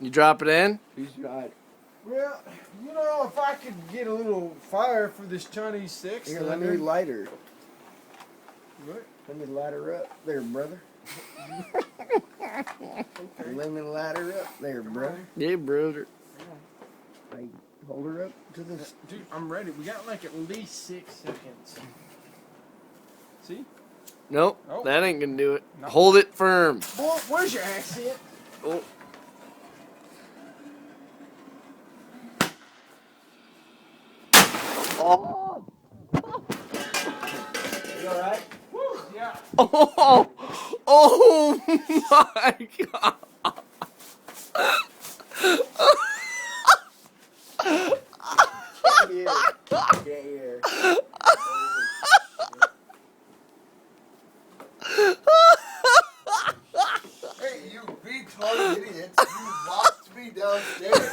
You drop it in? He's right. Well, you know, if I could get a little fire for this Chinese six. Here, let me light her. What? Let me light her up there, brother. Okay. Let me light her up there, brother. Yeah, brother. Hey, hold her up to this. Dude, I'm ready. We got like at least 6 seconds. See? Nope, Oh. that ain't gonna do it. No. Hold it firm. Boy, where's your accent? Oh. Oh. You alright? Woo, yeah. Oh. Oh my God. Can't hear. Can't hear. Hey, you retarded idiots! You locked me downstairs.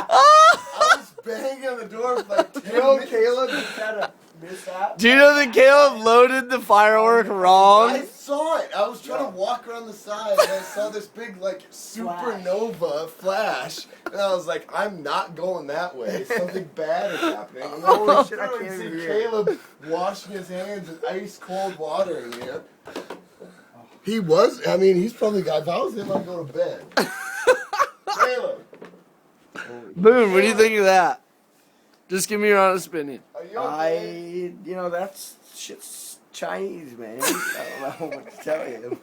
I was banging on the door for like 10 minutes. Caleb just had a mishap. Do you know that Caleb loaded the firework I wrong? saw it. I was trying to walk around the side and I saw this big like supernova flash, and I was like, I'm not going that way. Something bad is happening. And then Holy I shit, I through can't and see even hear. Caleb washing his hands in ice cold water in here. He was. I mean, he's probably. If I was him, I'd go to bed. Caleb, Boone, what do you think of that? Just give me your honest opinion. are you okay? That's shit's Chinese, man. I don't know what to tell you.